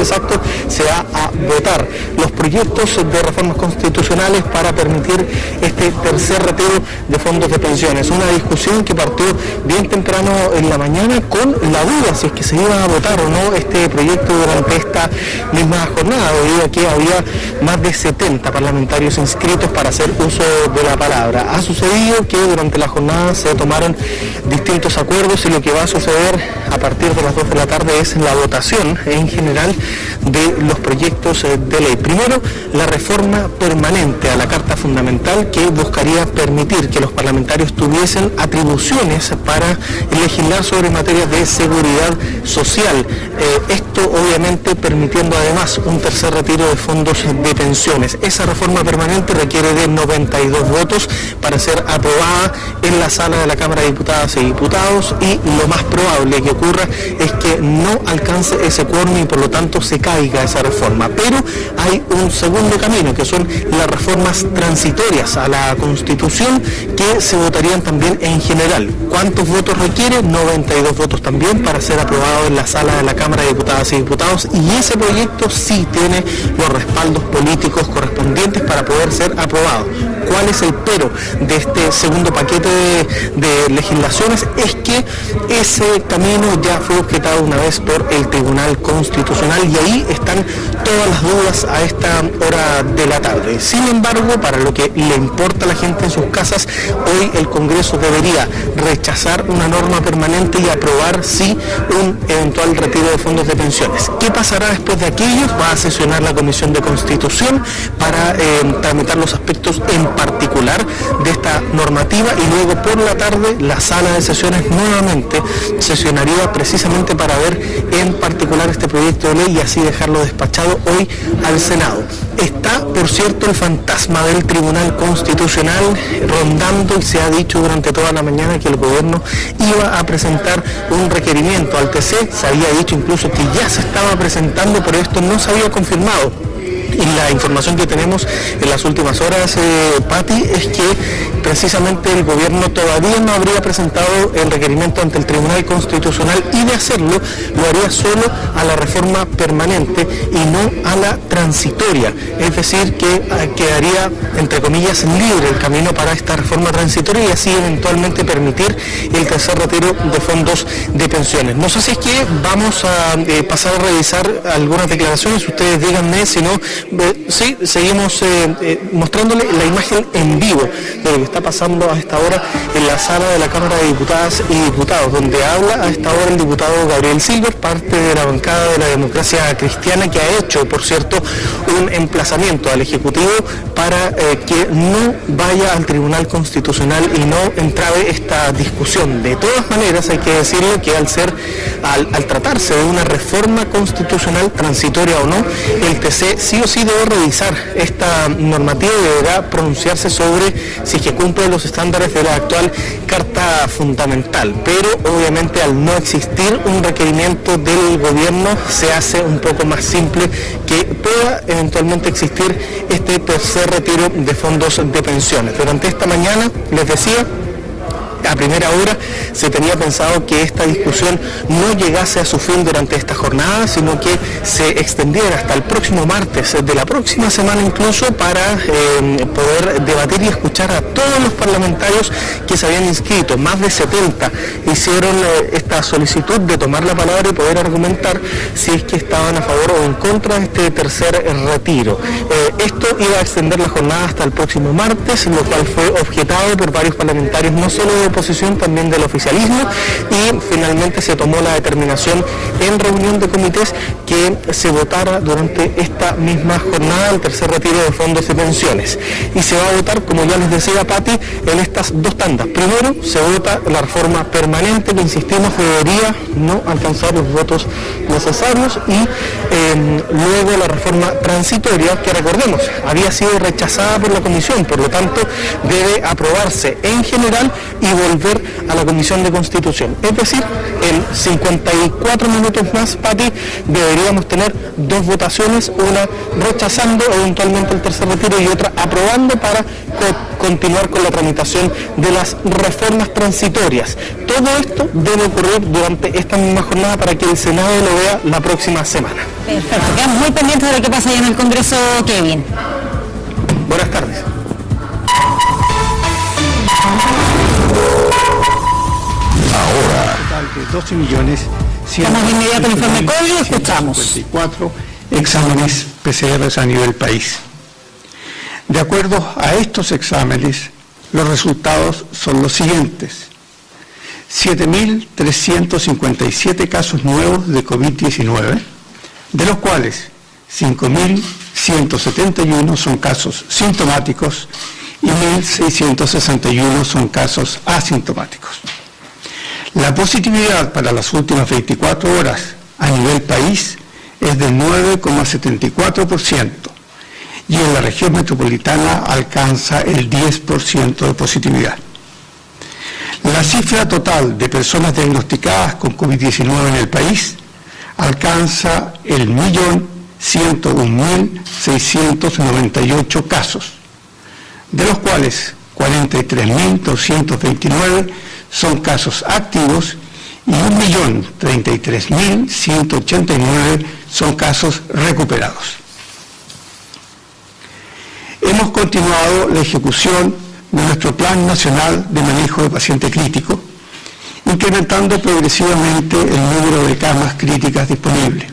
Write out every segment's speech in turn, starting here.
exactos, se va a votar los proyectos de reformas constitucionales para permitir este tercer retiro de fondos de pensiones. Una discusión que partió bien temprano en la mañana con la duda si es que se iba a votar o no este proyecto durante esta misma jornada, debido a que había más de 70 parlamentarios inscritos para hacer uso de la palabra. Ha sucedido que durante la jornada se tomaron distintos acuerdos y lo que va a suceder a partir de las 2 de la tarde es la votación en general de los proyectos de ley. Primero, la reforma permanente a la Carta Fundamental, que buscaría permitir que los parlamentarios tuviesen atribuciones para legislar sobre materias de seguridad social. Esto obviamente permitiendo además un tercer retiro de fondos de pensiones. Esa reforma permanente requiere de 92 votos para ser aprobada en la sala de la Cámara de Diputadas y Diputados, y lo más probable que ocurra es que no alcance ese quórum y por lo tanto se caiga esa reforma. Pero hay un segundo camino, que son las reformas transitorias a la Constitución, que se votarían también en general. ¿Cuántos votos requiere? 92 votos también para ser aprobado en la sala de la Cámara de Diputadas y Diputados, y ese proyecto sí tiene los respaldos políticos correspondientes para poder ser aprobado. ¿Cuál es el pero de este segundo paquete de legislaciones? Es que ese camino ya fue objetado una vez por el Tribunal Constitucional, y ahí están todas las dudas a esta hora de la tarde. Sin embargo, para lo que le importa a la gente en sus casas, hoy el Congreso debería rechazar una norma permanente y aprobar sí un eventual retiro de fondos de pensiones. ¿Qué pasará después de aquello? Va a sesionar la Comisión de Constitución para tramitar los aspectos en particular de esta normativa, y luego por la tarde la sala de sesiones nuevamente sesionaría precisamente para ver en particular este proyecto de ley y así dejarlo despachado hoy al Senado. Está, por cierto, el fantasma del Tribunal Constitucional rondando, y se ha dicho durante toda la mañana que el gobierno iba a presentar un requerimiento al TC. Se había dicho incluso que ya se estaba presentando, pero esto no se había confirmado. Y la información que tenemos en las últimas horas, Pati, es que precisamente el gobierno todavía no habría presentado el requerimiento ante el Tribunal Constitucional, y de hacerlo lo haría solo a la reforma permanente y no a la transitoria. Es decir, que quedaría, entre comillas, libre el camino para esta reforma transitoria y así eventualmente permitir el tercer retiro de fondos de pensiones. No sé si es que vamos a pasar a revisar algunas declaraciones, ustedes díganme, si no, sí, seguimos mostrándole la imagen en vivo de lo que está pasando a esta hora en la sala de la Cámara de Diputadas y Diputados, donde habla a esta hora el diputado Gabriel Silver, parte de la bancada de la Democracia Cristiana, que ha hecho, por cierto, un emplazamiento al Ejecutivo para que no vaya al Tribunal Constitucional y no entrabe esta discusión. De todas maneras, hay que decirlo que al tratarse de una reforma constitucional transitoria o no, el TC sí o sí debe revisar esta normativa y deberá pronunciarse sobre si es que cumple los estándares de la actual Carta Fundamental. Pero obviamente al no existir un requerimiento del gobierno, se hace un poco más simple que pueda eventualmente existir este tercer retiro de fondos de pensiones. Durante esta mañana, les decía, a primera hora se tenía pensado que esta discusión no llegase a su fin durante esta jornada, sino que se extendiera hasta el próximo martes de la próxima semana incluso, para poder debatir y escuchar a todos los parlamentarios que se habían inscrito. Más de 70 hicieron esta solicitud de tomar la palabra y poder argumentar si es que estaban a favor o en contra de este tercer retiro. Esto iba a extender la jornada hasta el próximo martes, lo cual fue objetado por varios parlamentarios, no solo de oposición, también del oficialismo, y finalmente se tomó la determinación en reunión de comités que se votara durante esta misma jornada el tercer retiro de fondos de pensiones. Y se va a votar, como ya les decía Pati, en estas dos tandas. Primero se vota la reforma permanente, que insistimos debería no alcanzar los votos necesarios, y luego la reforma transitoria, que recordemos había sido rechazada por la comisión, por lo tanto debe aprobarse en general y volver a la Comisión de Constitución. Es decir, en 54 minutos más, Pati, deberíamos tener dos votaciones, una rechazando eventualmente el tercer retiro y otra aprobando, para continuar con la tramitación de las reformas transitorias. Todo esto debe ocurrir durante esta misma jornada para que el Senado lo vea la próxima semana. Perfecto, quedamos muy pendientes de lo que pasa allá en el Congreso, Kevin. Buenas tardes. Ahora, total de 12 millones. Vamos de inmediato al informe COVID y escuchamos. 54 exámenes PCR a nivel país. De acuerdo a estos exámenes, los resultados son los siguientes: 7.357 casos nuevos de COVID-19, de los cuales 5.171 son casos sintomáticos y 1.661 son casos asintomáticos. La positividad para las últimas 24 horas a nivel país es del 9,74% y en la región metropolitana alcanza el 10% de positividad. La cifra total de personas diagnosticadas con COVID-19 en el país alcanza el 1.101.698 casos, de los cuales 43.229 son casos activos y 1.033.189 son casos recuperados. Hemos continuado la ejecución de nuestro Plan Nacional de Manejo de Paciente Crítico, incrementando progresivamente el número de camas críticas disponibles.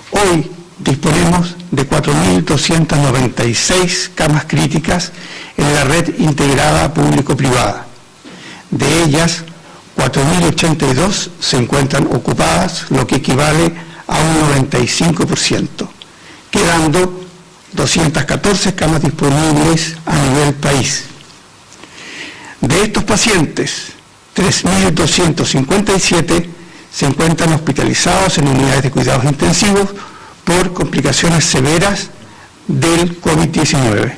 Hoy disponemos de 4.296 camas críticas en la red integrada público-privada. De ellas, 4.082 se encuentran ocupadas, lo que equivale a un 95%, quedando 214 camas disponibles a nivel país. De estos pacientes, 3.257 se encuentran hospitalizados en unidades de cuidados intensivos por complicaciones severas del COVID-19,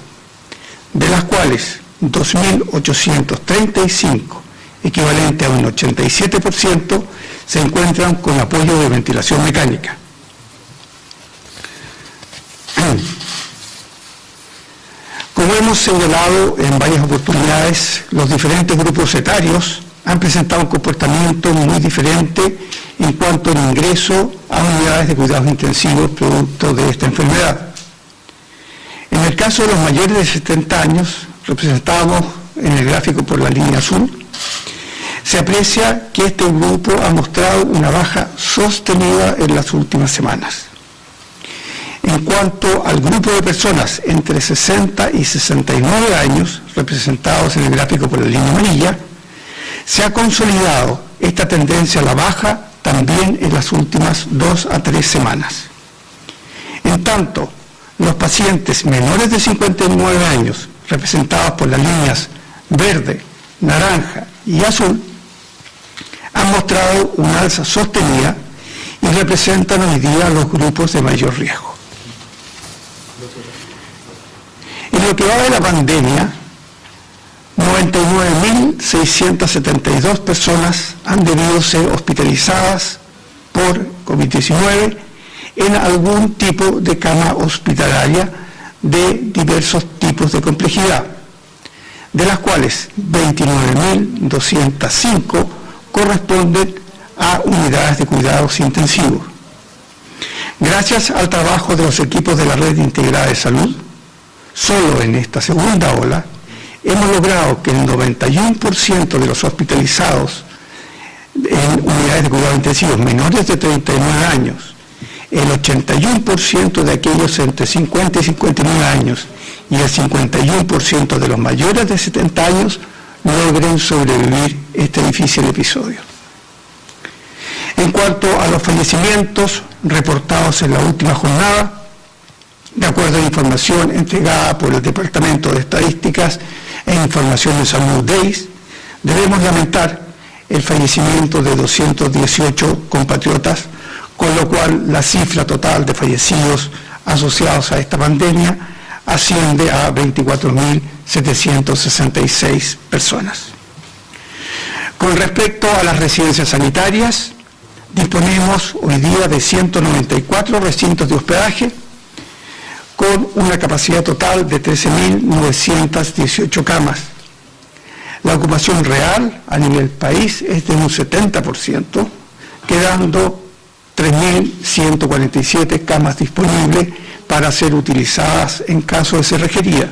de las cuales 2.835, equivalente a un 87%, se encuentran con apoyo de ventilación mecánica. Como hemos señalado en varias oportunidades, los diferentes grupos etarios han presentado un comportamiento muy diferente en cuanto al ingreso a unidades de cuidados intensivos producto de esta enfermedad. En el caso de los mayores de 70 años, representados en el gráfico por la línea azul, se aprecia que este grupo ha mostrado una baja sostenida en las últimas semanas. En cuanto al grupo de personas entre 60 y 69 años, representados en el gráfico por la línea amarilla, se ha consolidado esta tendencia a la baja también en las últimas 2 a 3 semanas. En tanto, los pacientes menores de 59 años, representados por las líneas verde, naranja y azul, han mostrado una alza sostenida y representan hoy día los grupos de mayor riesgo. En lo que va de la pandemia, 99.672 personas han debido ser hospitalizadas por COVID-19 en algún tipo de cama hospitalaria de diversos tipos de complejidad, de las cuales 29.205 corresponden a unidades de cuidados intensivos. Gracias al trabajo de los equipos de la Red Integrada de Salud, solo en esta segunda ola, hemos logrado que el 91% de los hospitalizados en unidades de cuidados intensivos menores de 39 años, el 81% de aquellos entre 50 y 59 años y el 51% de los mayores de 70 años logren sobrevivir este difícil episodio. En cuanto a los fallecimientos reportados en la última jornada, de acuerdo a la información entregada por el Departamento de Estadísticas e Información de Salud DEIS, debemos lamentar el fallecimiento de 218 compatriotas, con lo cual la cifra total de fallecidos asociados a esta pandemia asciende a 24.766 personas. Con respecto a las residencias sanitarias, disponemos hoy día de 194 recintos de hospedaje, con una capacidad total de 13.918 camas. La ocupación real a nivel país es de un 70%, quedando 3.147 camas disponibles para ser utilizadas en caso de ser requeridas.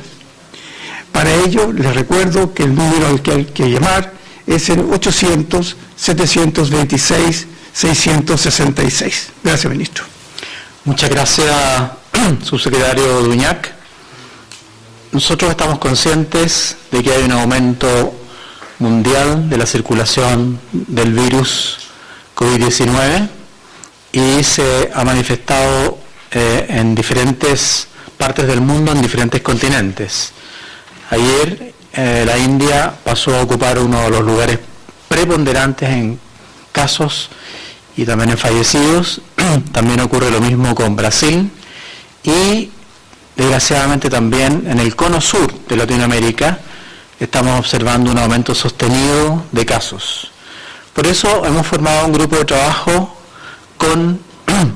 Para ello, les recuerdo que el número al que hay que llamar es el 800-726-666. Gracias, ministro. Muchas gracias, subsecretario Duñac. Nosotros estamos conscientes de que hay un aumento mundial de la circulación del virus COVID-19 y se ha manifestado en diferentes partes del mundo, en diferentes continentes. Ayer la India pasó a ocupar uno de los lugares preponderantes en casos y también en fallecidos. También ocurre lo mismo con Brasil y desgraciadamente también en el cono sur de Latinoamérica estamos observando un aumento sostenido de casos. Por eso hemos formado un grupo de trabajo con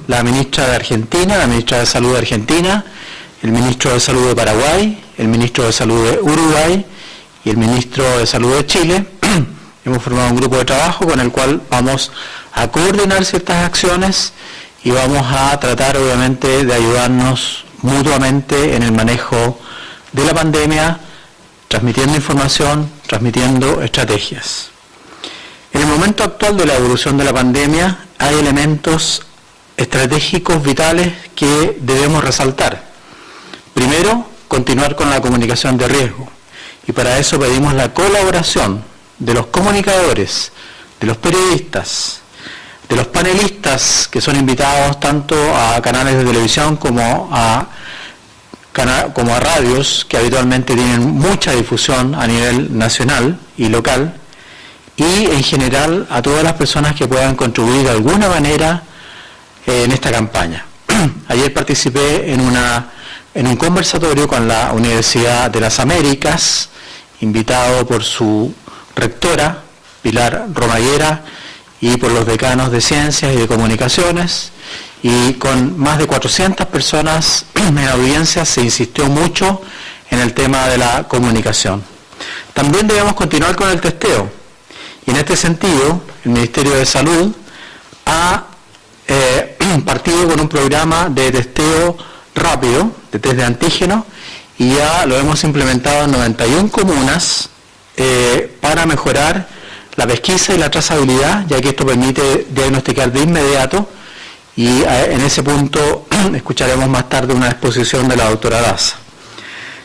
la ministra de Argentina, la ministra de Salud de Argentina, el ministro de Salud de Paraguay, el ministro de Salud de Uruguay y el ministro de Salud de Chile. Hemos formado un grupo de trabajo con el cual vamos a coordinar ciertas acciones y vamos a tratar obviamente de ayudarnos mutuamente en el manejo de la pandemia, transmitiendo información, transmitiendo estrategias. En el momento actual de la evolución de la pandemia hay elementos estratégicos vitales que debemos resaltar. Primero, continuar con la comunicación de riesgo y para eso pedimos la colaboración de los comunicadores, de los periodistas, de los panelistas que son invitados tanto a canales de televisión como a radios que habitualmente tienen mucha difusión a nivel nacional y local, y en general a todas las personas que puedan contribuir de alguna manera en esta campaña. Ayer participé en un conversatorio con la Universidad de las Américas, invitado por su rectora, Pilar Romaguera, y por los decanos de Ciencias y de Comunicaciones, y con más de 400 personas en audiencia se insistió mucho en el tema de la comunicación. También debemos continuar con el testeo, y en este sentido, el Ministerio de Salud ha partido con un programa de testeo rápido, de test de antígeno, y ya lo hemos implementado en 91 comunas para mejorar la pesquisa y la trazabilidad, ya que esto permite diagnosticar de inmediato, y en ese punto escucharemos más tarde una exposición de la doctora Daza.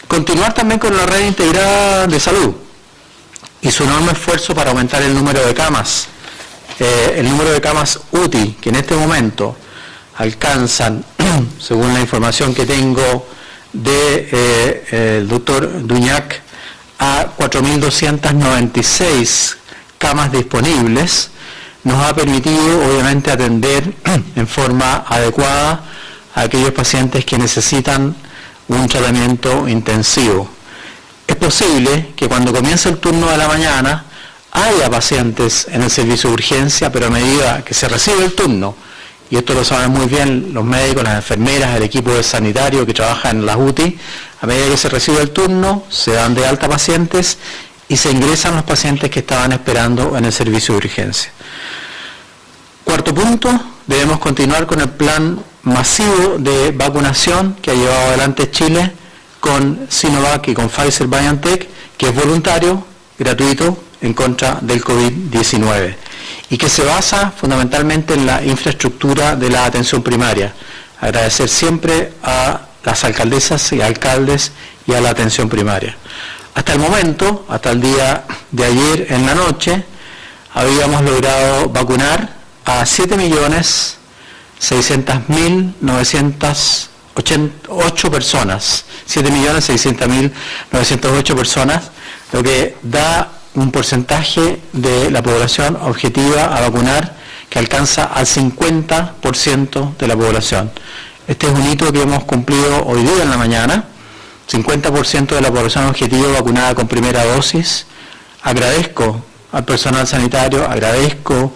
Continuar también con la red integrada de salud y su enorme esfuerzo para aumentar el número de camas. El número de camas UTI, que en este momento alcanzan, según la información que tengo del doctor Duñac, a 4.296 camas disponibles, nos ha permitido obviamente atender en forma adecuada a aquellos pacientes que necesitan un tratamiento intensivo. Es posible que cuando comience el turno de la mañana haya pacientes en el servicio de urgencia, pero a medida que se recibe el turno, y esto lo saben muy bien los médicos, las enfermeras, el equipo de sanitario que trabaja en las UTI, a medida que se recibe el turno, se dan de alta pacientes y se ingresan los pacientes que estaban esperando en el servicio de urgencia. Cuarto punto, debemos continuar con el plan masivo de vacunación que ha llevado adelante Chile con Sinovac y con Pfizer-BioNTech, que es voluntario, gratuito, en contra del COVID-19 y que se basa fundamentalmente en la infraestructura de la atención primaria. Agradecer siempre a las alcaldesas y alcaldes y a la atención primaria. Hasta el momento, hasta el día de ayer en la noche, habíamos logrado vacunar a 7.600.908 personas, 7.600.908 personas, lo que da un porcentaje de la población objetiva a vacunar que alcanza al 50% de la población. Este es un hito que hemos cumplido hoy día en la mañana, 50% de la población objetiva vacunada con primera dosis. Agradezco al personal sanitario, agradezco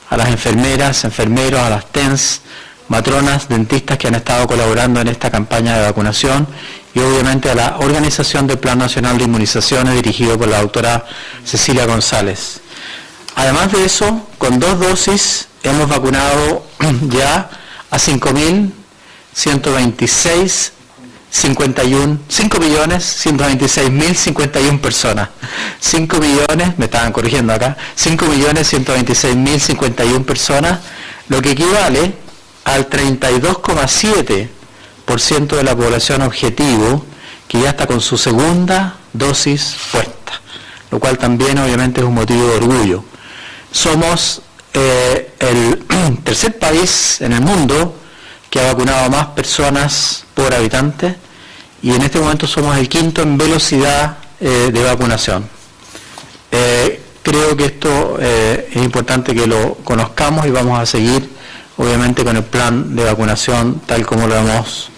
a las enfermeras, enfermeros, a las TENS, matronas, dentistas que han estado colaborando en esta campaña de vacunación y obviamente a la organización del Plan Nacional de Inmunizaciones dirigido por la doctora Cecilia González. Además de eso, con 2 dosis hemos vacunado ya a 5.126.051 personas. 5 millones, me estaban corrigiendo acá, 5.126.051 personas, lo que equivale al 32,7% de la población objetivo que ya está con su segunda dosis puesta, lo cual también obviamente es un motivo de orgullo. Somos el tercer país en el mundo que ha vacunado más personas por habitante y en este momento somos el 5º en velocidad de vacunación. Creo que esto es importante que lo conozcamos y vamos a seguir obviamente con el plan de vacunación tal como lo hemos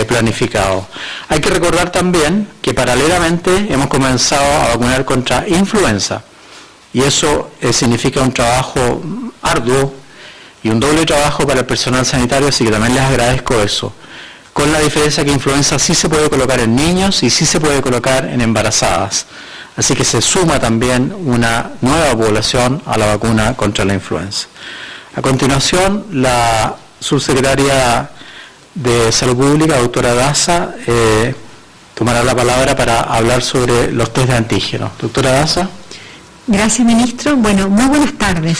planificado. Hay que recordar también que paralelamente hemos comenzado a vacunar contra influenza y eso significa un trabajo arduo y un doble trabajo para el personal sanitario, así que también les agradezco eso, con la diferencia que influenza sí se puede colocar en niños y sí se puede colocar en embarazadas, así que se suma también una nueva población a la vacuna contra la influenza. A continuación, la subsecretaria de Salud Pública, doctora Daza, tomará la palabra para hablar sobre los test de antígenos. Doctora Daza. Gracias, ministro. Bueno, muy buenas tardes.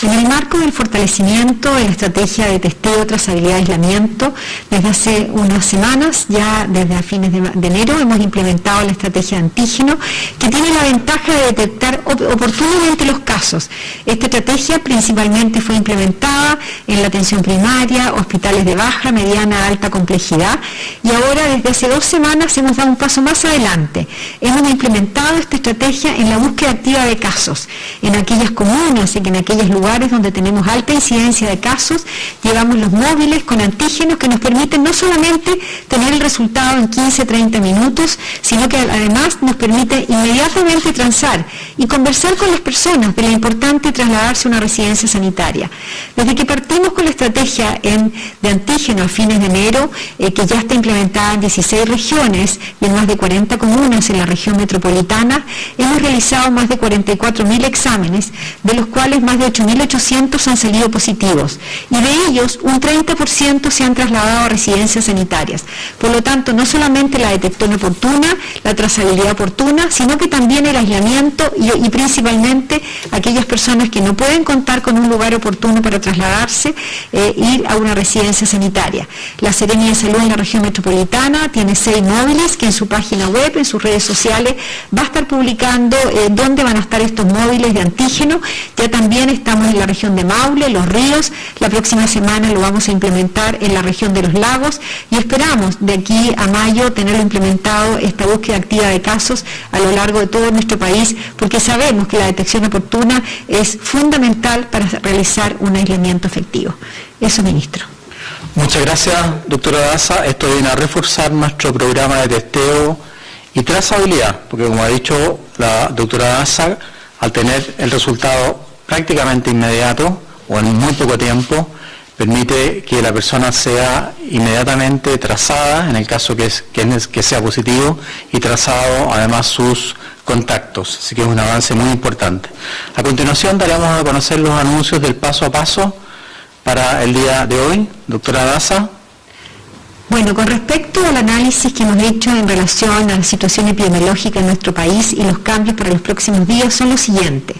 En el marco del fortalecimiento de la estrategia de testeo, trazabilidad y aislamiento, desde hace unas semanas, ya desde a fines de enero, hemos implementado la estrategia de antígeno, que tiene la ventaja de detectar oportunamente los casos. Esta estrategia principalmente fue implementada en la atención primaria, hospitales de baja, mediana, alta complejidad, y ahora desde hace 2 semanas hemos dado un paso más adelante. Hemos implementado esta estrategia en la búsqueda activa de casos, en aquellas comunas y en aquellos lugares donde tenemos alta incidencia de casos, llevamos los móviles con antígenos que nos permiten no solamente tener el resultado en 15-30 minutos, sino que además nos permite inmediatamente transar y conversar con las personas de lo importante trasladarse a una residencia sanitaria. Desde que partimos con la estrategia de antígeno a fines de enero, que ya está implementada en 16 regiones y en más de 40 comunas en la región metropolitana, hemos realizado más de 44.000 exámenes, de los cuales más de 8.800 han salido positivos y de ellos un 30% se han trasladado a residencias sanitarias. Por lo tanto, no solamente la detección oportuna, la trazabilidad oportuna, sino que también el aislamiento y principalmente aquellas personas que no pueden contar con un lugar oportuno para trasladarse, ir a una residencia sanitaria. La Serenia de Salud en la región metropolitana tiene 6 móviles que en su página web, en sus redes sociales, va a estar publicando dónde van a estar estos móviles de antígeno. Ya también estamos en la región de Maule, Los Ríos, la próxima semana lo vamos a implementar en la región de Los Lagos y esperamos de aquí a mayo tenerlo implementado, esta búsqueda activa de casos a lo largo de todo nuestro país, porque sabemos que la detección oportuna es fundamental para realizar un aislamiento efectivo. Eso, ministro. Muchas gracias, doctora Daza. Esto viene a reforzar nuestro programa de testeo y trazabilidad, porque como ha dicho la doctora Daza, al tener el resultado prácticamente inmediato o en muy poco tiempo, permite que la persona sea inmediatamente trazada, en el caso que sea positivo, y trazado además sus contactos. Así que es un avance muy importante. A continuación daremos a conocer los anuncios del paso a paso para el día de hoy. Doctora Daza. Bueno, con respecto al análisis que hemos hecho en relación a la situación epidemiológica en nuestro país y los cambios para los próximos días son los siguientes.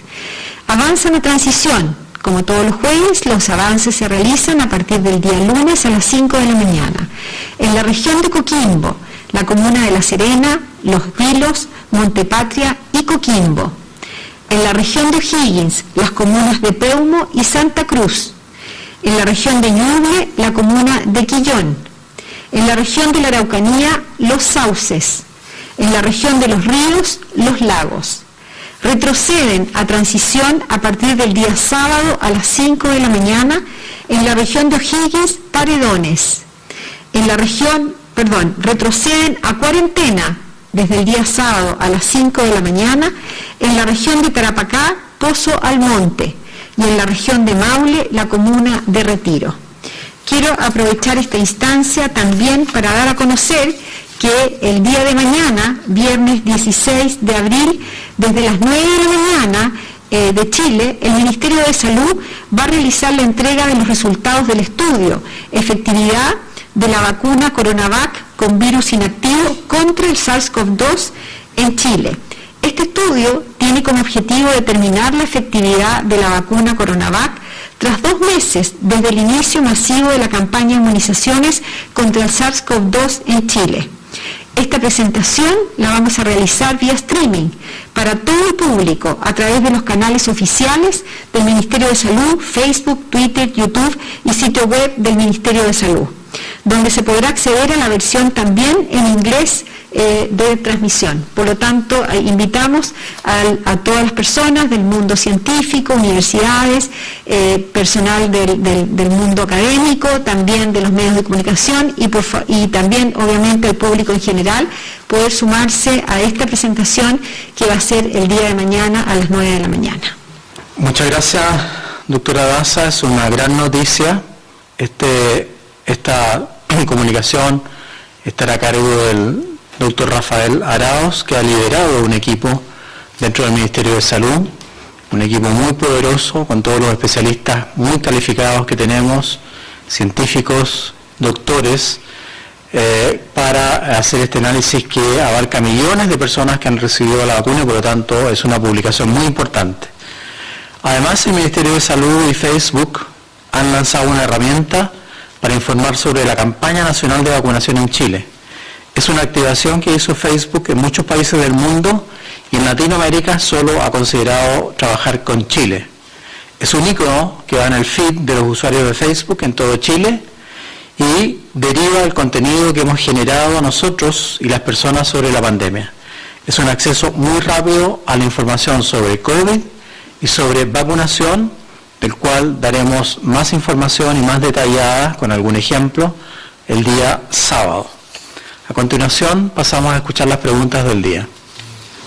Avanza la transición. Como todos los jueves, los avances se realizan a partir del día lunes a las 5 de la mañana. En la región de Coquimbo, la comuna de La Serena, Los Vilos, Montepatria y Coquimbo. En la región de O'Higgins, las comunas de Peumo y Santa Cruz. En la región de Ñuble, la comuna de Quillón. En la región de la Araucanía, Los Sauces. En la región de Los Ríos, Los Lagos. Retroceden a transición a partir del día sábado a las 5 de la mañana en la región de O'Higgins, Paredones. Retroceden a cuarentena desde el día sábado a las 5 de la mañana en la región de Tarapacá, Pozo Almonte, y en la región de Maule, la comuna de Retiro. quiero aprovechar esta instancia también para dar a conocer que el día de mañana, viernes 16 de abril, desde las 9 de la mañana de Chile, el Ministerio de Salud va a realizar la entrega de los resultados del estudio, efectividad de la vacuna Coronavac con virus inactivo contra el SARS-CoV-2 en Chile. Este estudio tiene como objetivo determinar la efectividad de la vacuna Coronavac tras 2 meses desde el inicio masivo de la campaña de inmunizaciones contra el SARS-CoV-2 en Chile. Esta presentación la vamos a realizar vía streaming para todo el público a través de los canales oficiales del Ministerio de Salud, Facebook, Twitter, YouTube y sitio web del Ministerio de Salud, donde se podrá acceder a la versión también en inglés de transmisión. Por lo tanto, invitamos a todas las personas del mundo científico, universidades, personal del mundo académico, también de los medios de comunicación y también, obviamente, el público en general, poder sumarse a esta presentación que va a ser el día de mañana a las 9 de la mañana. Muchas gracias, doctora Daza. Es una gran noticia. Esta comunicación estará a cargo del doctor Rafael Araos, que ha liderado un equipo dentro del Ministerio de Salud, un equipo muy poderoso, con todos los especialistas muy calificados que tenemos, científicos, doctores, para hacer este análisis que abarca millones de personas que han recibido la vacuna y por lo tanto es una publicación muy importante. Además, el Ministerio de Salud y Facebook han lanzado una herramienta para informar sobre la campaña nacional de vacunación en Chile. Es una activación que hizo Facebook en muchos países del mundo y en Latinoamérica solo ha considerado trabajar con Chile. Es un icono que va en el feed de los usuarios de Facebook en todo Chile y deriva el contenido que hemos generado nosotros y las personas sobre la pandemia. Es un acceso muy rápido a la información sobre COVID y sobre vacunación, del cual daremos más información y más detallada, con algún ejemplo, el día sábado. A continuación, pasamos a escuchar las preguntas del día.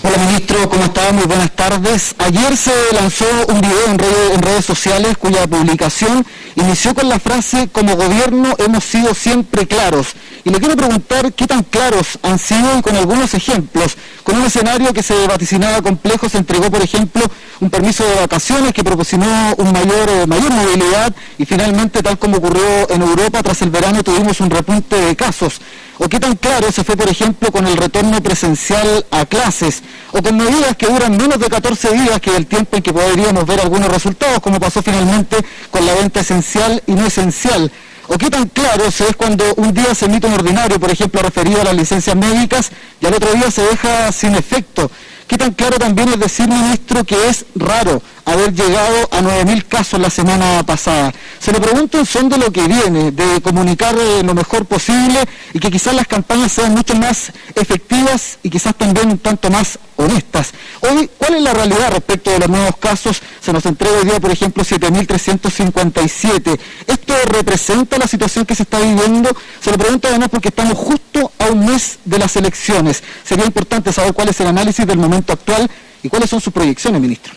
Hola ministro, ¿cómo está? Muy buenas tardes. Ayer se lanzó un video en redes sociales cuya publicación inició con la frase: como gobierno hemos sido siempre claros. Y le quiero preguntar qué tan claros han sido, y con algunos ejemplos. Con un escenario que se vaticinaba complejo, se entregó, por ejemplo, un permiso de vacaciones que proporcionó un mayor movilidad y finalmente, tal como ocurrió en Europa, tras el verano tuvimos un repunte de casos. O qué tan claro se fue, por ejemplo, con el retorno presencial a clases, o con medidas que duran menos de 14 días, que es el tiempo en que podríamos ver algunos resultados, como pasó finalmente con la venta esencial y no esencial. O qué tan claro se es cuando un día se emite un ordinario, por ejemplo, referido a las licencias médicas, y al otro día se deja sin efecto. Qué tan claro también es decir, ministro, que es raro haber llegado a 9.000 casos la semana pasada. Se lo pregunto en son de lo que viene, de comunicar lo mejor posible y que quizás las campañas sean mucho más efectivas y quizás también un tanto más honestas. Hoy, ¿cuál es la realidad respecto de los nuevos casos? Se nos entrega hoy día, por ejemplo, 7.357. ¿Esto representa la situación que se está viviendo? Se lo pregunto además porque estamos justo a un mes de las elecciones. Sería importante saber cuál es el análisis del momento actual y cuáles son sus proyecciones, ministro.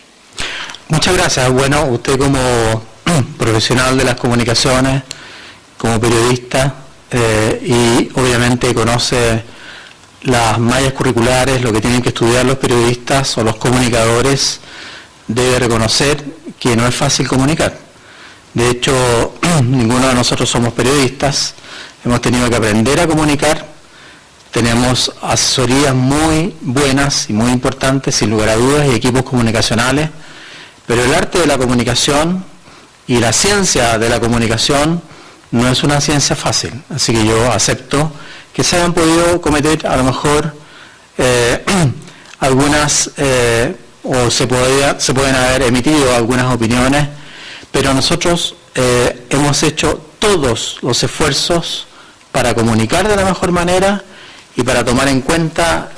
Muchas gracias. Bueno, usted como profesional de las comunicaciones, como periodista, y obviamente conoce las mallas curriculares, lo que tienen que estudiar los periodistas o los comunicadores, debe reconocer que no es fácil comunicar. De hecho, ninguno de nosotros somos periodistas, hemos tenido que aprender a comunicar, tenemos asesorías muy buenas y muy importantes, sin lugar a dudas, y equipos comunicacionales, pero el arte de la comunicación y la ciencia de la comunicación no es una ciencia fácil, así que yo acepto que se hayan podido cometer a lo mejor algunas, o se pueden haber emitido algunas opiniones, pero nosotros hemos hecho todos los esfuerzos para comunicar de la mejor manera y para tomar en cuenta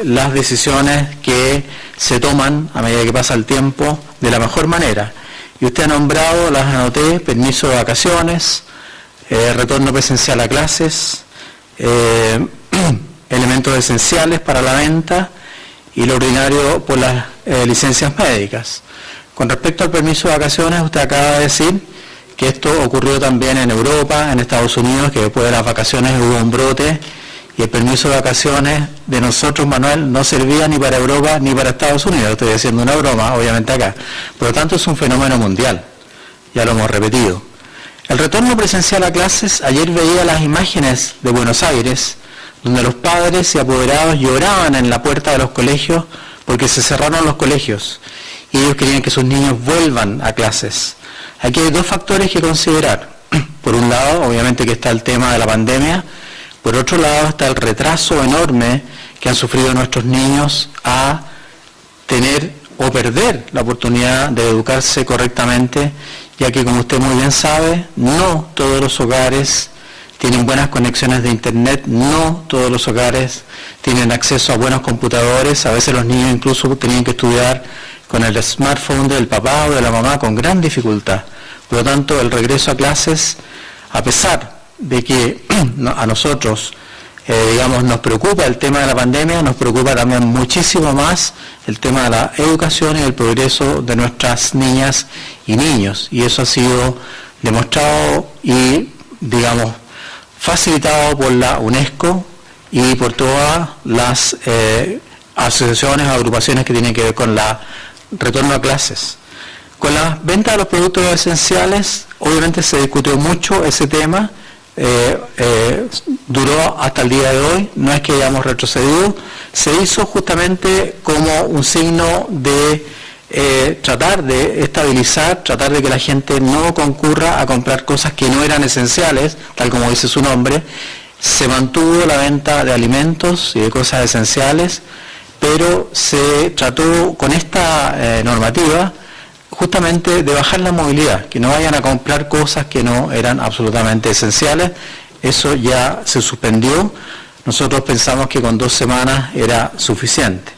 las decisiones que se toman a medida que pasa el tiempo de la mejor manera. Y usted ha nombrado, las anoté: permiso de vacaciones, retorno presencial a clases, elementos esenciales para la venta y lo ordinario por las licencias médicas. Con respecto al permiso de vacaciones, usted acaba de decir que esto ocurrió también en Europa, en Estados Unidos, que después de las vacaciones hubo un brote y el permiso de vacaciones de nosotros, Manuel, no servía ni para Europa ni para Estados Unidos. Estoy haciendo una broma, obviamente acá. Por lo tanto, es un fenómeno mundial. Ya lo hemos repetido. El retorno presencial a clases, ayer veía las imágenes de Buenos Aires, donde los padres y apoderados lloraban en la puerta de los colegios porque se cerraron los colegios y ellos querían que sus niños vuelvan a clases. Aquí hay dos factores que considerar. Por un lado, obviamente que está el tema de la pandemia. Por otro lado, está el retraso enorme que han sufrido nuestros niños a tener o perder la oportunidad de educarse correctamente, ya que, como usted muy bien sabe, no todos los hogares tienen buenas conexiones de internet, no todos los hogares tienen acceso a buenos computadores. A veces los niños incluso tenían que estudiar con el smartphone del papá o de la mamá con gran dificultad. Por lo tanto, el regreso a clases, a pesar de que a nosotros, nos preocupa el tema de la pandemia, nos preocupa también muchísimo más el tema de la educación y el progreso de nuestras niñas y niños. Y eso ha sido demostrado y, facilitado por la UNESCO y por todas las asociaciones o agrupaciones que tienen que ver con la retorno a clases. Con la venta de los productos esenciales, obviamente se discutió mucho ese tema, duró hasta el día de hoy, no es que hayamos retrocedido, se hizo justamente como un signo de tratar de estabilizar, tratar de que la gente no concurra a comprar cosas que no eran esenciales, tal como dice su nombre. Se mantuvo la venta de alimentos y de cosas esenciales, pero se trató con esta normativa justamente de bajar la movilidad, que no vayan a comprar cosas que no eran absolutamente esenciales. Eso ya se suspendió. Nosotros pensamos que con 2 semanas era suficiente.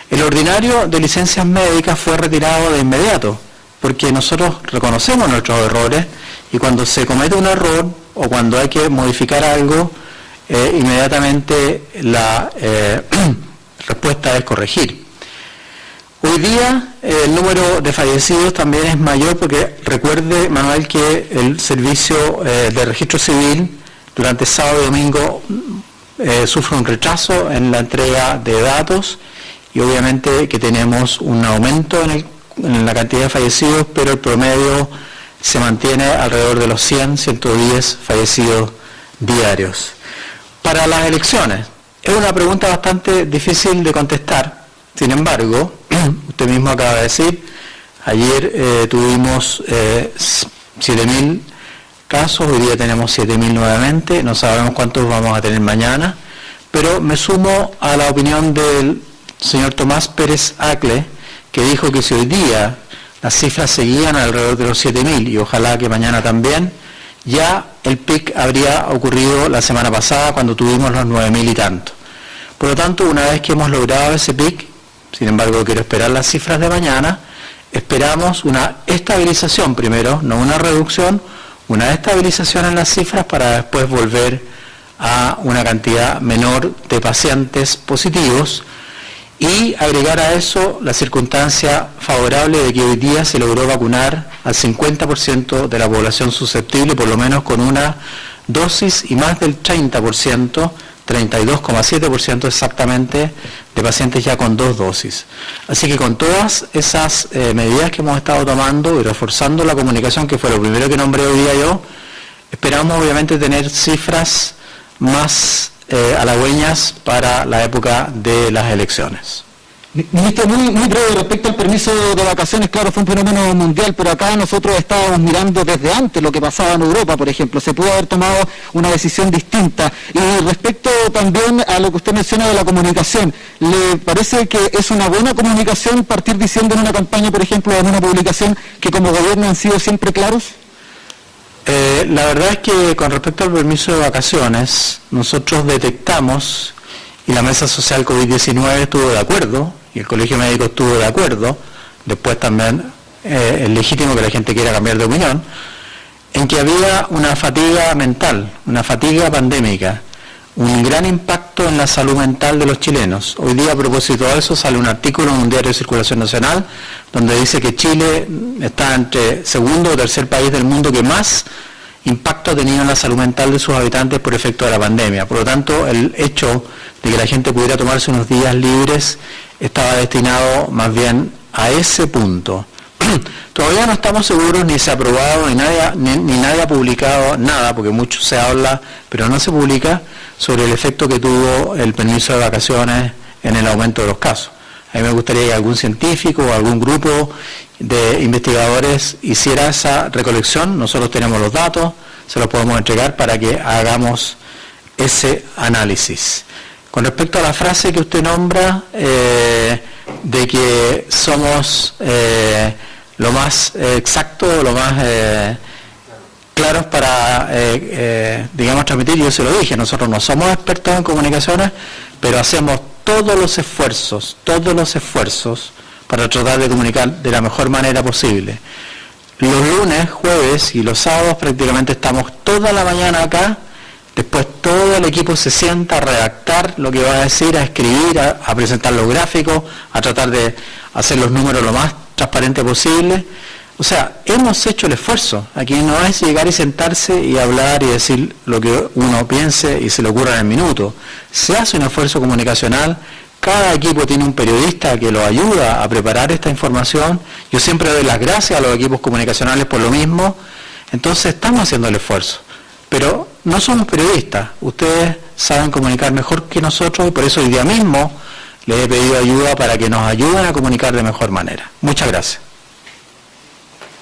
El ordinario de licencias médicas fue retirado de inmediato, porque nosotros reconocemos nuestros errores y cuando se comete un error o cuando hay que modificar algo, inmediatamente la respuesta es corregir. Hoy día el número de fallecidos también es mayor porque recuerde, Manuel, que el servicio de registro civil durante sábado y domingo sufre un retraso en la entrega de datos y obviamente que tenemos un aumento en la cantidad de fallecidos, pero el promedio se mantiene alrededor de los 100, 110 fallecidos diarios. Para las elecciones, es una pregunta bastante difícil de contestar. Sin embargo, usted mismo acaba de decir, ayer tuvimos 7.000 casos, hoy día tenemos 7.000 nuevamente, no sabemos cuántos vamos a tener mañana, pero me sumo a la opinión del señor Tomás Pérez Acle, que dijo que si hoy día las cifras seguían alrededor de los 7.000 y ojalá que mañana también, ya el pic habría ocurrido la semana pasada cuando tuvimos los 9.000 y tanto. Por lo tanto, una vez que hemos logrado ese pic, sin embargo quiero esperar las cifras de mañana, esperamos una estabilización primero, no una reducción, una estabilización en las cifras para después volver a una cantidad menor de pacientes positivos y agregar a eso la circunstancia favorable de que hoy día se logró vacunar al 50% de la población susceptible, por lo menos con una dosis, y más del 30%, 32,7% exactamente, de pacientes ya con 2 dosis. Así que con todas esas medidas que hemos estado tomando y reforzando la comunicación, que fue lo primero que nombré hoy día yo, esperamos obviamente tener cifras más halagüeñas para la época de las elecciones. Ministro, muy breve respecto al permiso de vacaciones, claro, fue un fenómeno mundial, pero acá nosotros estábamos mirando desde antes lo que pasaba en Europa, por ejemplo, se pudo haber tomado una decisión distinta. Y respecto también a lo que usted menciona de la comunicación, ¿le parece que es una buena comunicación partir diciendo en una campaña, por ejemplo, en una publicación, que como gobierno han sido siempre claros? La verdad es que con respecto al permiso de vacaciones, nosotros detectamos, y la Mesa Social COVID-19 estuvo de acuerdo, y el Colegio Médico estuvo de acuerdo, después también es legítimo que la gente quiera cambiar de opinión, en que había una fatiga mental, una fatiga pandémica, un gran impacto impacto en la salud mental de los chilenos. Hoy día, a propósito de eso, sale un artículo en un diario de circulación nacional donde dice que Chile está entre segundo o tercer país del mundo que más impacto ha tenido en la salud mental de sus habitantes por efecto de la pandemia. Por lo tanto, el hecho de que la gente pudiera tomarse unos días libres estaba destinado más bien a ese punto. Todavía no estamos seguros, ni se ha aprobado, ni nadie ha publicado nada, porque mucho se habla, pero no se publica, sobre el efecto que tuvo el permiso de vacaciones en el aumento de los casos. A mí me gustaría que algún científico o algún grupo de investigadores hiciera esa recolección. Nosotros tenemos los datos, se los podemos entregar para que hagamos ese análisis. Con respecto a la frase que usted nombra, de que somos lo más exacto, lo más claros para, digamos, transmitir, yo se lo dije, nosotros no somos expertos en comunicaciones, pero hacemos todos los esfuerzos para tratar de comunicar de la mejor manera posible. Los lunes, jueves y los sábados prácticamente estamos toda la mañana acá, después todo el equipo se sienta a redactar lo que va a decir, a escribir, a presentar los gráficos, a tratar de hacer los números lo más transparente posible. O sea, hemos hecho el esfuerzo. Aquí no es llegar y sentarse y hablar y decir lo que uno piense y se le ocurra en el minuto. Se hace un esfuerzo comunicacional, cada equipo tiene un periodista que lo ayuda a preparar esta información. Yo siempre doy las gracias a los equipos comunicacionales por lo mismo. Entonces estamos haciendo el esfuerzo. Pero no somos periodistas, ustedes saben comunicar mejor que nosotros y por eso hoy día mismo les he pedido ayuda para que nos ayuden a comunicar de mejor manera. Muchas gracias.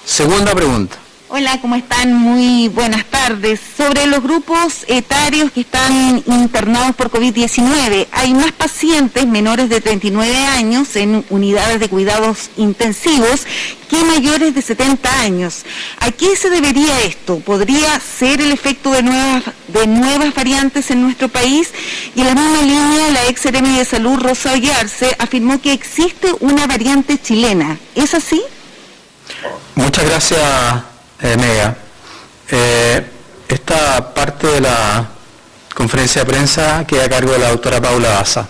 Segunda pregunta. Hola, ¿cómo están? Muy buenas tardes. Sobre los grupos etarios que están internados por COVID-19, hay más pacientes menores de 39 años en unidades de cuidados intensivos que mayores de 70 años. ¿A qué se debería esto? ¿Podría ser el efecto de nuevas variantes en nuestro país? Y en la misma línea, la ex seremi de Salud, Rosa Ollarse, afirmó que existe una variante chilena. ¿Es así? Muchas gracias, Mega. Esta parte de la conferencia de prensa queda a cargo de la doctora Paula Daza.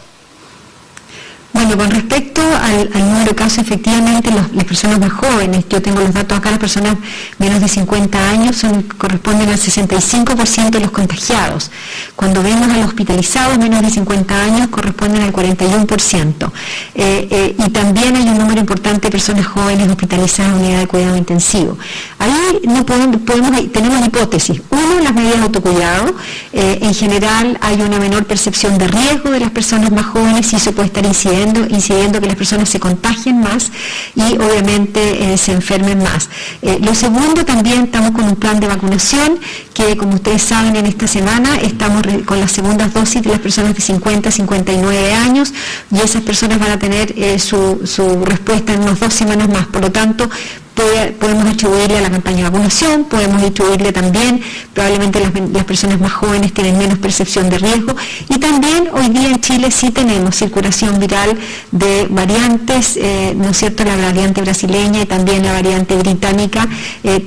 Bueno, con respecto al número de casos, efectivamente las personas más jóvenes, yo tengo los datos acá, las personas menos de 50 años corresponden al 65% de los contagiados. Cuando vemos a los hospitalizados menos de 50 años corresponden al 41%. Y también hay un número importante de personas jóvenes hospitalizadas en unidad de cuidado intensivo. Ahí no tenemos hipótesis. Uno, las medidas de autocuidado. En general hay una menor percepción de riesgo de las personas más jóvenes y eso puede estar incidiendo que las personas se contagien más y obviamente se enfermen más. Lo segundo, también estamos con un plan de vacunación que, como ustedes saben, en esta semana estamos con las segundas dosis de las personas de 50 a 59 años y esas personas van a tener su respuesta en unas 2 semanas más. Por lo tanto, podemos atribuirle a la campaña de vacunación, podemos atribuirle también, probablemente las personas más jóvenes tienen menos percepción de riesgo y también hoy día en Chile sí tenemos circulación viral de variantes, ¿no es cierto?, la variante brasileña y también la variante británica,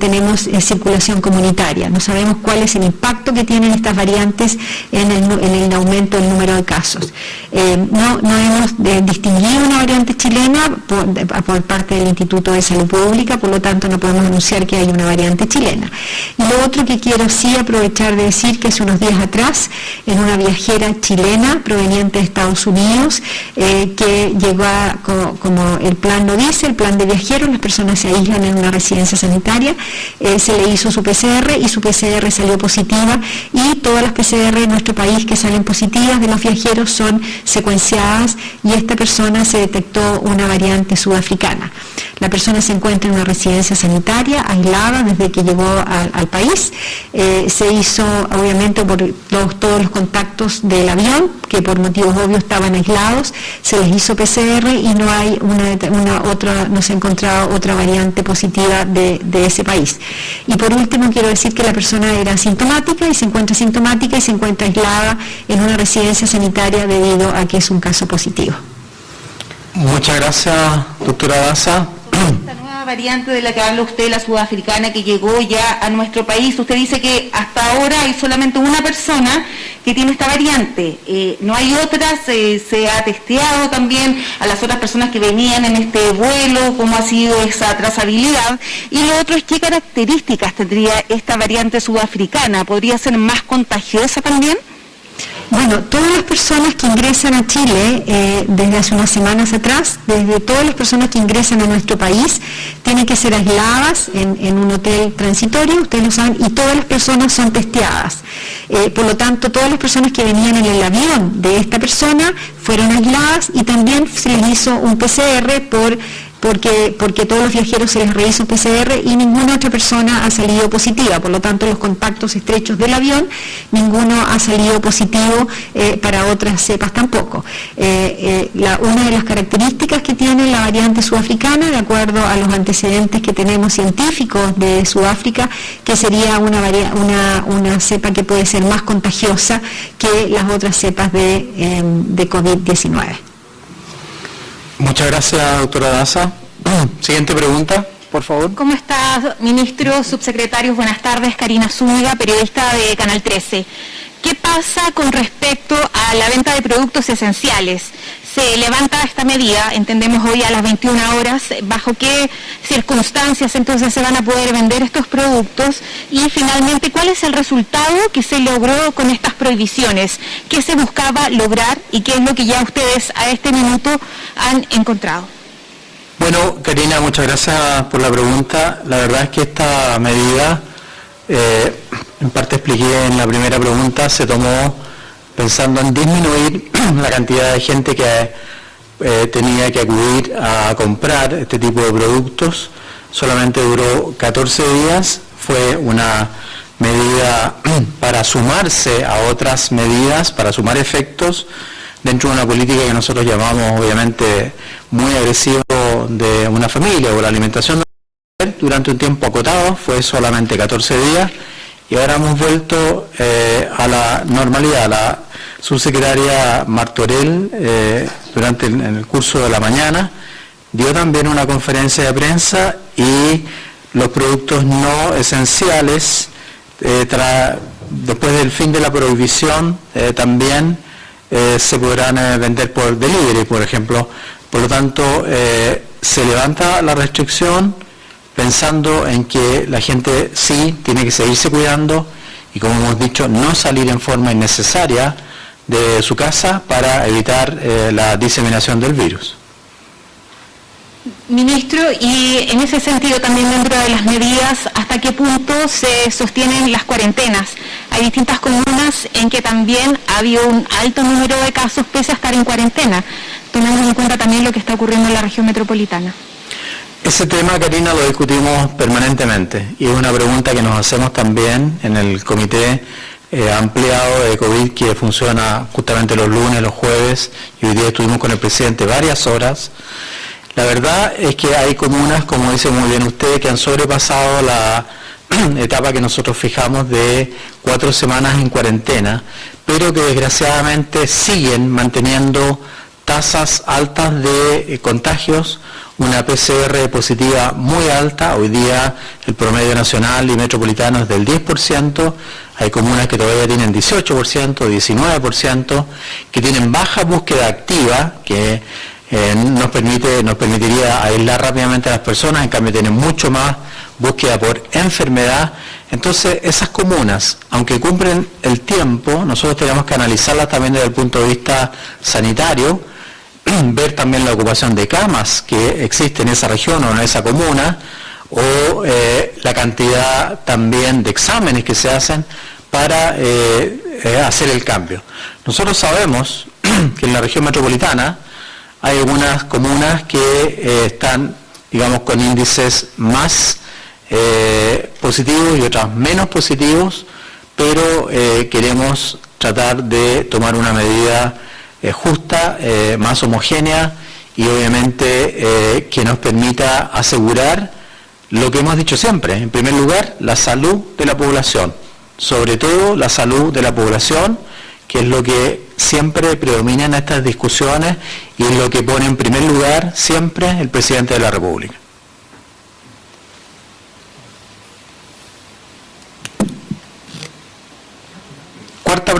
tenemos circulación comunitaria. No sabemos cuál es el impacto que tienen estas variantes en el aumento del número de casos. No hemos distinguido una variante chilena por parte del Instituto de Salud Pública, por lo tanto no podemos anunciar que hay una variante chilena. Y lo otro que quiero sí aprovechar de decir que hace unos días atrás, en una viajera chilena proveniente de Estados Unidos, que llegó como el plan lo dice, el plan de viajeros, las personas se aíslan en una residencia sanitaria, se le hizo su PCR y su PCR salió positiva y todas las PCR en nuestro país que salen positivas de los viajeros son secuenciadas y esta persona se detectó una variante sudafricana. La persona se encuentra en una residencia sanitaria, aislada desde que llegó al país. Se hizo, obviamente, por todos los contactos del avión, que por motivos obvios estaban aislados, se les hizo PCR y no hay no se ha encontrado otra variante positiva de ese país. Y por último, quiero decir que la persona era asintomática y se encuentra aislada en una residencia sanitaria debido a que es un caso positivo. Muchas gracias, doctora Daza. Esta nueva Esta variante de la que habla usted, la sudafricana, que llegó ya a nuestro país, usted dice que hasta ahora hay solamente una persona que tiene esta variante. No hay otras, se ha testeado también a las otras personas que venían en este vuelo, cómo ha sido esa trazabilidad. Y lo otro es qué características tendría esta variante sudafricana. ¿Podría ser más contagiosa también? Bueno, todas las personas que ingresan a Chile desde hace unas semanas atrás, desde todas las personas que ingresan a nuestro país, tienen que ser aisladas en un hotel transitorio, ustedes lo saben, y todas las personas son testeadas. Por lo tanto, todas las personas que venían en el avión de esta persona fueron aisladas y también se les hizo un PCR porque todos los viajeros se les realizó PCR y ninguna otra persona ha salido positiva. Por lo tanto, los contactos estrechos del avión, ninguno ha salido positivo para otras cepas tampoco. Una de las características que tiene la variante sudafricana, de acuerdo a los antecedentes que tenemos científicos de Sudáfrica, que sería una cepa que puede ser más contagiosa que las otras cepas de COVID-19. Muchas gracias, doctora Daza. Siguiente pregunta, por favor. ¿Cómo está, ministro, subsecretarios? Buenas tardes, Karina Zúñiga, periodista de Canal 13. ¿Qué pasa con respecto a la venta de productos esenciales? Se levanta esta medida, entendemos hoy a las 21 horas, ¿bajo qué circunstancias entonces se van a poder vender estos productos? Y finalmente, ¿cuál es el resultado que se logró con estas prohibiciones? ¿Qué se buscaba lograr y qué es lo que ya ustedes a este minuto han encontrado? Bueno, Karina, muchas gracias por la pregunta. La verdad es que esta medida, en parte expliqué en la primera pregunta, se tomó pensando en disminuir la cantidad de gente que tenía que acudir a comprar este tipo de productos. Solamente duró 14 días, fue una medida para sumarse a otras medidas, para sumar efectos dentro de una política que nosotros llamamos obviamente muy agresivo de una familia o la alimentación durante un tiempo acotado, fue solamente 14 días. Y ahora hemos vuelto a la normalidad. La subsecretaria Martorell, en el curso de la mañana, dio también una conferencia de prensa y los productos no esenciales, después del fin de la prohibición, también se podrán vender por delivery, por ejemplo. Por lo tanto, se levanta la restricción, pensando en que la gente sí tiene que seguirse cuidando y, como hemos dicho, no salir en forma innecesaria de su casa para evitar la diseminación del virus. Ministro, y en ese sentido también dentro de las medidas, ¿hasta qué punto se sostienen las cuarentenas? Hay distintas comunas en que también ha habido un alto número de casos pese a estar en cuarentena, tomando en cuenta también lo que está ocurriendo en la región metropolitana. Ese tema, Karina, lo discutimos permanentemente y es una pregunta que nos hacemos también en el comité ampliado de COVID que funciona justamente los lunes, los jueves, y hoy día estuvimos con el presidente varias horas. La verdad es que hay comunas, como dice muy bien usted, que han sobrepasado la etapa que nosotros fijamos de 4 semanas en cuarentena, pero que desgraciadamente siguen manteniendo tasas altas de contagios, una PCR positiva muy alta. Hoy día el promedio nacional y metropolitano es del 10%, hay comunas que todavía tienen 18%, 19%, que tienen baja búsqueda activa, que nos permitiría aislar rápidamente a las personas, en cambio tienen mucho más búsqueda por enfermedad. Entonces, esas comunas, aunque cumplen el tiempo, nosotros tenemos que analizarlas también desde el punto de vista sanitario, ver también la ocupación de camas que existe en esa región o en esa comuna, o la cantidad también de exámenes que se hacen para hacer el cambio. Nosotros sabemos que en la región metropolitana hay algunas comunas que están, digamos, con índices más positivos y otras menos positivos, pero queremos tratar de tomar una medida justa, más homogénea y obviamente que nos permita asegurar lo que hemos dicho siempre. En primer lugar, la salud de la población, sobre todo la salud de la población, que es lo que siempre predomina en estas discusiones y es lo que pone en primer lugar siempre el presidente de la República.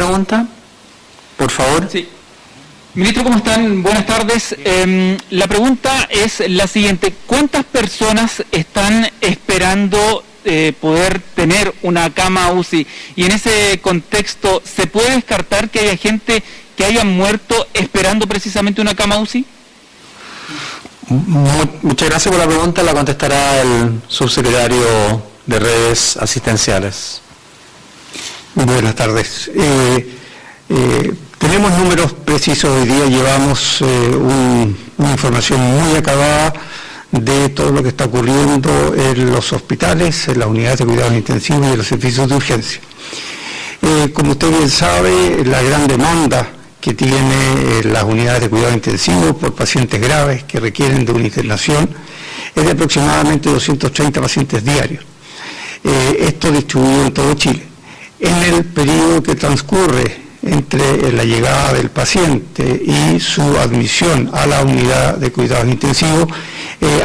pregunta, por favor. Sí. Ministro, ¿cómo están? Buenas tardes. La pregunta es la siguiente. ¿Cuántas personas están esperando poder tener una cama UCI? Y en ese contexto, ¿se puede descartar que haya gente que haya muerto esperando precisamente una cama UCI? Muchas gracias por la pregunta. La contestará el subsecretario de Redes Asistenciales. Muy buenas tardes. Tenemos números precisos hoy día, llevamos una información muy acabada de todo lo que está ocurriendo en los hospitales, en las unidades de cuidados intensivos y en los servicios de urgencia. Como usted bien sabe, la gran demanda que tienen las unidades de cuidados intensivos por pacientes graves que requieren de una internación es de aproximadamente 230 pacientes diarios. Esto distribuido en todo Chile. En el periodo que transcurre entre la llegada del paciente y su admisión a la unidad de cuidados intensivos,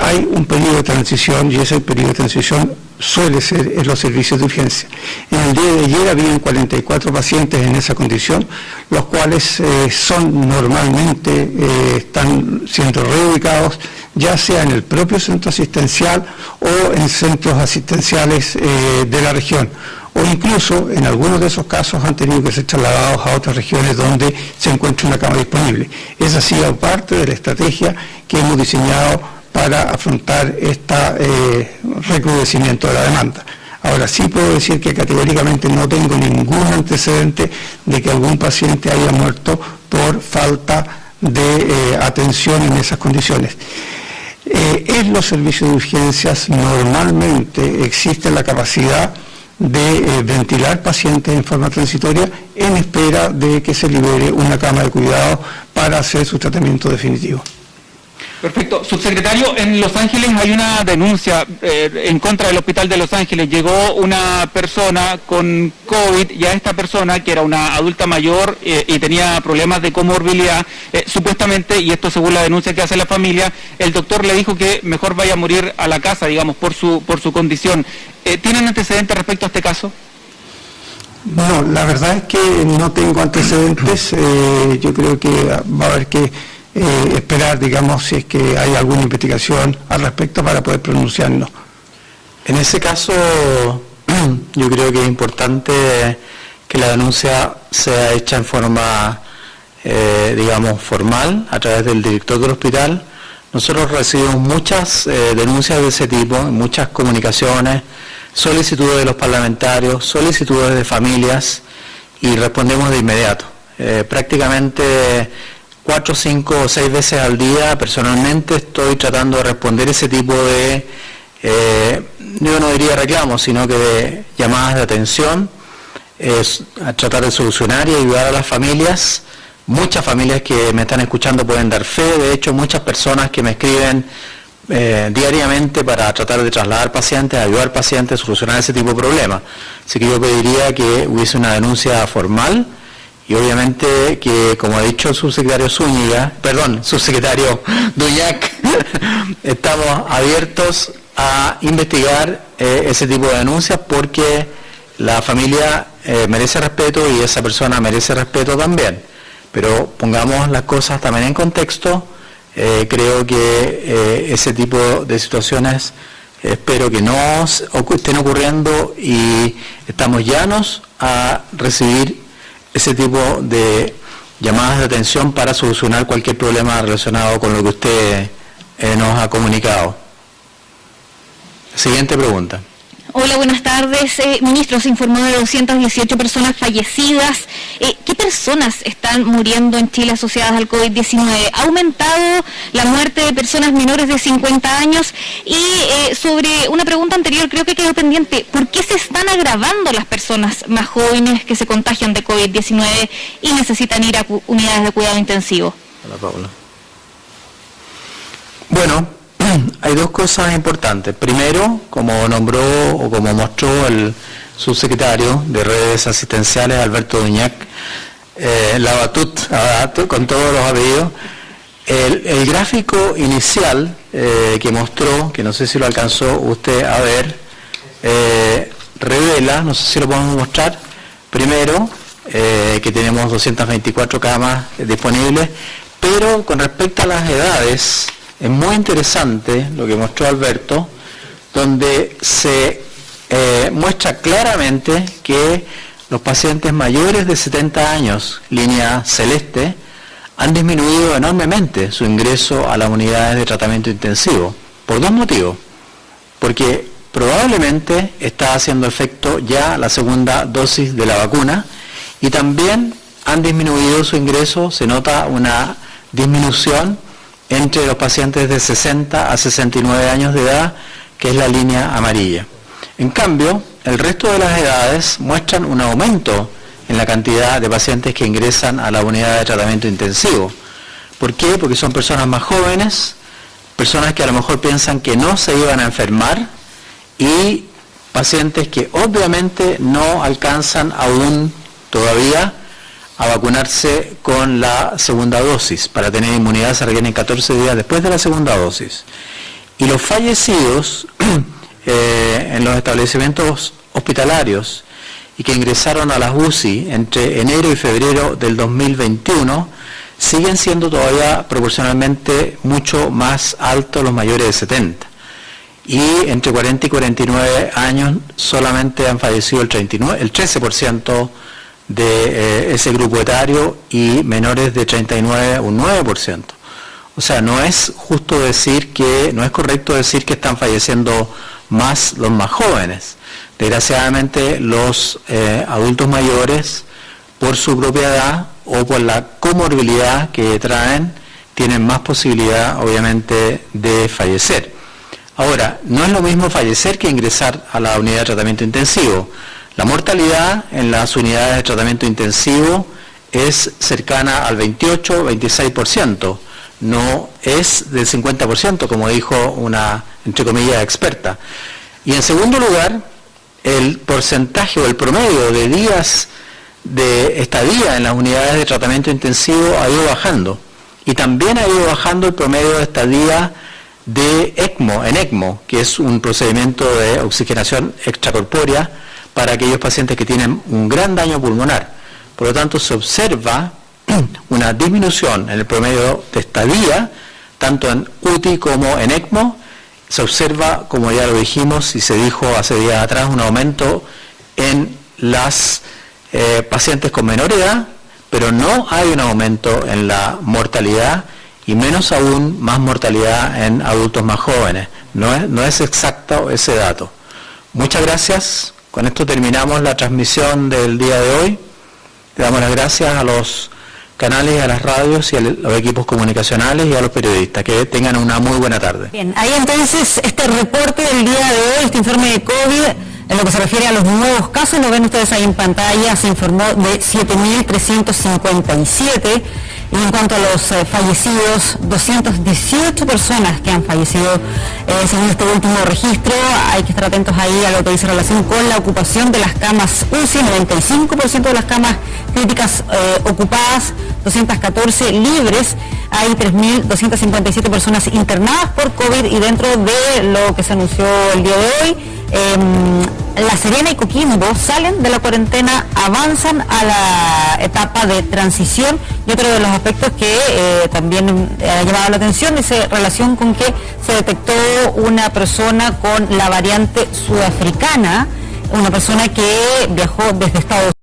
hay un periodo de transición, y ese periodo de transición suele ser en los servicios de urgencia. En el día de ayer habían 44 pacientes en esa condición, los cuales están siendo reubicados, ya sea en el propio centro asistencial o en centros asistenciales de la región, o incluso en algunos de esos casos han tenido que ser trasladados a otras regiones donde se encuentra una cama disponible. Esa ha sido parte de la estrategia que hemos diseñado para afrontar este recrudecimiento de la demanda. Ahora sí puedo decir que categóricamente no tengo ningún antecedente de que algún paciente haya muerto por falta de atención en esas condiciones. En los servicios de urgencias normalmente existe la capacidad de ventilar pacientes en forma transitoria en espera de que se libere una cama de cuidado para hacer su tratamiento definitivo. Perfecto. Subsecretario, en Los Ángeles hay una denuncia en contra del Hospital de Los Ángeles. Llegó una persona con COVID y a esta persona, que era una adulta mayor y tenía problemas de comorbilidad, supuestamente, y esto según la denuncia que hace la familia, el doctor le dijo que mejor vaya a morir a la casa, digamos, por su condición. ¿Tienen antecedentes respecto a este caso? No, la verdad es que no tengo antecedentes. Yo creo que va a haber que esperar, digamos, si es que hay alguna investigación al respecto para poder pronunciarnos. En ese caso, yo creo que es importante que la denuncia sea hecha en forma, digamos, formal, a través del director del hospital. Nosotros recibimos muchas denuncias de ese tipo, muchas comunicaciones, solicitudes de los parlamentarios, solicitudes de familias, y respondemos de inmediato. Prácticamente 4, 5 o 6 veces al día personalmente estoy tratando de responder ese tipo de, yo no diría reclamos, sino que de llamadas de atención, a tratar de solucionar y ayudar a las familias. Muchas familias que me están escuchando pueden dar fe, de hecho muchas personas que me escriben diariamente para tratar de trasladar pacientes, ayudar pacientes a solucionar ese tipo de problemas. Así que yo pediría que hubiese una denuncia formal. Y obviamente que, como ha dicho el subsecretario Duñac, estamos abiertos a investigar ese tipo de denuncias, porque la familia merece respeto y esa persona merece respeto también. Pero pongamos las cosas también en contexto. Creo que ese tipo de situaciones espero que no estén ocurriendo, y estamos llanos a recibir ese tipo de llamadas de atención para solucionar cualquier problema relacionado con lo que usted nos ha comunicado. Siguiente pregunta. Hola, buenas tardes. Ministro, se informó de 218 personas fallecidas. ¿Qué personas están muriendo en Chile asociadas al COVID-19? ¿Ha aumentado la muerte de personas menores de 50 años? Y sobre una pregunta anterior, creo que quedó pendiente, ¿por qué se están agravando las personas más jóvenes que se contagian de COVID-19 y necesitan ir a unidades de cuidado intensivo? Hola, Paula. Bueno, hay dos cosas importantes. Primero, como nombró o como mostró el subsecretario de Redes Asistenciales, Alberto Duñac, la batuta con todos los apellidos, el gráfico inicial que mostró, que no sé si lo alcanzó usted a ver, revela, no sé si lo podemos mostrar, primero, que tenemos 224 camas disponibles, pero con respecto a las edades, es muy interesante lo que mostró Alberto, donde se muestra claramente que los pacientes mayores de 70 años, línea celeste, han disminuido enormemente su ingreso a las unidades de tratamiento intensivo, por dos motivos. Porque probablemente está haciendo efecto ya la segunda dosis de la vacuna y también han disminuido su ingreso, se nota una disminución entre los pacientes de 60 a 69 años de edad, que es la línea amarilla. En cambio, el resto de las edades muestran un aumento en la cantidad de pacientes que ingresan a la unidad de tratamiento intensivo. ¿Por qué? Porque son personas más jóvenes, personas que a lo mejor piensan que no se iban a enfermar y pacientes que obviamente no alcanzan aún todavía a vacunarse con la segunda dosis. Para tener inmunidad se requieren 14 días después de la segunda dosis. Y los fallecidos en los establecimientos hospitalarios y que ingresaron a las UCI entre enero y febrero del 2021 siguen siendo todavía proporcionalmente mucho más altos los mayores de 70. Y entre 40 y 49 años solamente han fallecido el 13% de ese grupo etario y menores de 39 un 9%. O sea, no es justo decir que, no es correcto decir que están falleciendo más los más jóvenes. Desgraciadamente los adultos mayores, por su propia edad o por la comorbilidad que traen, tienen más posibilidad obviamente de fallecer. Ahora, no es lo mismo fallecer que ingresar a la unidad de tratamiento intensivo. La mortalidad en las unidades de tratamiento intensivo es cercana al 28-26%, no es del 50%, como dijo una, entre comillas, experta. Y en segundo lugar, el porcentaje o el promedio de días de estadía en las unidades de tratamiento intensivo ha ido bajando. Y también ha ido bajando el promedio de estadía de ECMO, en ECMO, que es un procedimiento de oxigenación extracorpórea para aquellos pacientes que tienen un gran daño pulmonar. Por lo tanto, se observa una disminución en el promedio de estadía, tanto en UTI como en ECMO. Se observa, como ya lo dijimos y se dijo hace días atrás, un aumento en las pacientes con menor edad, pero no hay un aumento en la mortalidad y menos aún más mortalidad en adultos más jóvenes. No es exacto ese dato. Muchas gracias. Con esto terminamos la transmisión del día de hoy. Le damos las gracias a los canales, a las radios y a los equipos comunicacionales y a los periodistas. Que tengan una muy buena tarde. Bien, ahí entonces este reporte del día de hoy, este informe de COVID, en lo que se refiere a los nuevos casos, lo ven ustedes ahí en pantalla, se informó de 7.357. Y en cuanto a los fallecidos, 218 personas que han fallecido según este último registro. Hay que estar atentos ahí a lo que dice relación con la ocupación de las camas UCI, 95% de las camas críticas ocupadas, 214 libres. Hay 3.257 personas internadas por COVID y dentro de lo que se anunció el día de hoy, La Serena y Coquimbo salen de la cuarentena, avanzan a la etapa de transición. Y otro de los aspectos que también ha llamado la atención es relación con que se detectó una persona con la variante sudafricana, una persona que viajó desde Estados Unidos.